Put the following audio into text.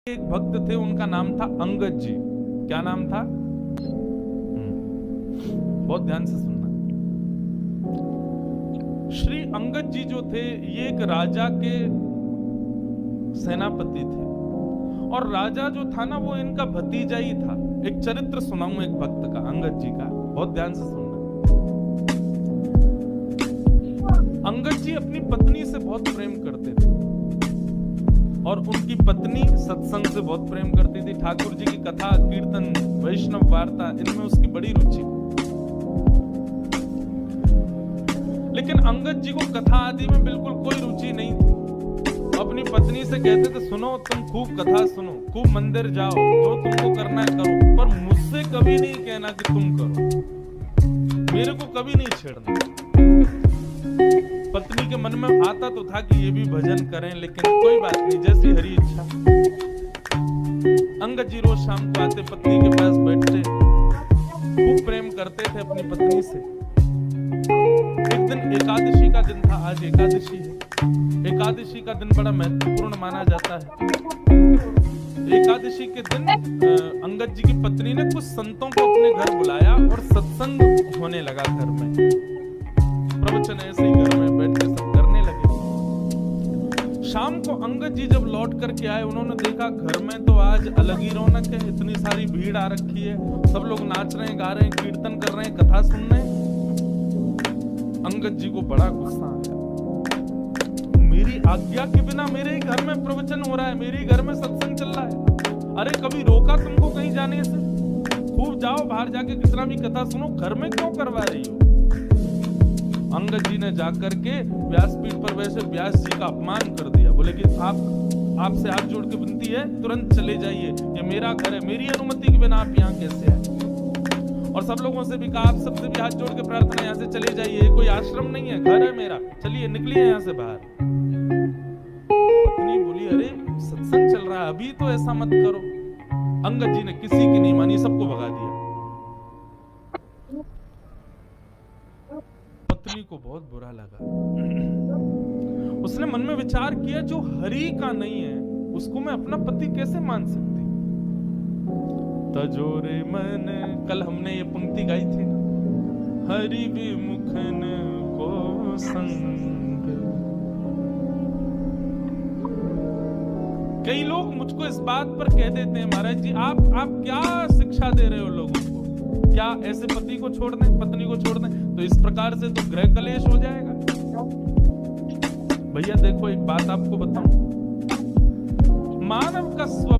एक भक्त थे, उनका नाम था अंगद जी। क्या नाम था? बहुत ध्यान से सुनना। श्री अंगद जी जो थे, ये एक राजा के सेनापति थे, और राजा जो था ना, वो इनका भतीजा ही था। एक चरित्र सुनाऊं एक भक्त का, अंगद जी का, बहुत ध्यान से सुनना। अंगद जी अपनी पत्नी से बहुत प्रेम करते थे, और उनकी पत्नी सत्संग से बहुत प्रेम करती थी। ठाकुर जी की कथा, कीर्तन, वैष्णव वार्ता, इनमें उसकी बड़ी रुचि। लेकिन अंगद जी को कथा आदि में बिल्कुल कोई रुचि नहीं थी। अपनी पत्नी से कहते थे, सुनो तुम खूब कथा सुनो, खूब मंदिर जाओ, जो तुमको करना है करो, पर मुझसे कभी नहीं कहना कि तुम करो, मेरे को कभी नहीं छेड़ना। पत्नी के मन में आता तो था कि ये भी भजन करें, लेकिन कोई बात नहीं, जैसी हरी इच्छा। अंगद जी रोज शाम को आते, पत्नी के पास बैठते, खूब प्रेम करते थे अपनी पत्नी से। एक दिन एकादशी का दिन था, आज एकादशी है। एकादशी का दिन बड़ा महत्वपूर्ण माना जाता है। एकादशी के दिन अंगद जी की पत्नी ने कुछ संतों को अपने घर बुलाया और सत्संग होने लगा घर में। प्रवचन ऐसे ही घर में बैठ के सब करने लगे। शाम को अंगद जी जब लौट करके आए, उन्होंने देखा घर में तो आज अलग ही रौनक है, इतनी सारी भीड़ आ रखी है, सब लोग नाच रहे हैं, गा रहे हैं, कीर्तन कर रहे हैं, कथा सुन रहे हैं। अंगद जी को बड़ा गुस्सा आया। मेरी आज्ञा के बिना मेरे ही घर में प्रवचन हो रहा है, मेरे ही घर में सत्संग चल रहा है, अरे कभी रोका तुमको कहीं जाने से? खूब जाओ, बाहर जाके कितना भी कथा सुनो, घर में क्यों करवा रही हो? अंगद जी ने जाकर के व्यासपीठ पर वैसे व्यास जी का अपमान कर दिया। बोले कि आपसे हाथ जोड़ के विनती है, तुरंत चले जाइए, ये मेरा घर है, मेरी अनुमति के बिना आप यहाँ कैसे आए? और सब लोगों से भी कहा, आप सबसे भी हाथ जोड़ के प्रार्थना, यहाँ से चले जाइए, कोई आश्रम नहीं है, घर है मेरा, चलिए निकलिए यहाँ से बाहर। पत्नी बोली, अरे सत्संग चल रहा है, अभी तो ऐसा मत करो। अंगद जी ने किसी की नहीं मानी, सबको भगा दिया। पत्नी को बहुत बुरा लगा। उसने मन में विचार किया, जो हरि का नहीं है उसको मैं अपना पति कैसे मान सकती? तजोरे मन, कल हमने ये पंक्ति गाई थी ना, हरि विमुखन को संग। कई लोग मुझको इस बात पर कह देते हैं, महाराज जी आप क्या शिक्षा दे रहे हो लोगों को? क्या ऐसे पति को छोड़ दें, पत्नी को छोड़ दें? तो इस प्रकार से तो गृह कलेश हो जाएगा। भैया देखो, एक बात आपको बताऊं, मानव का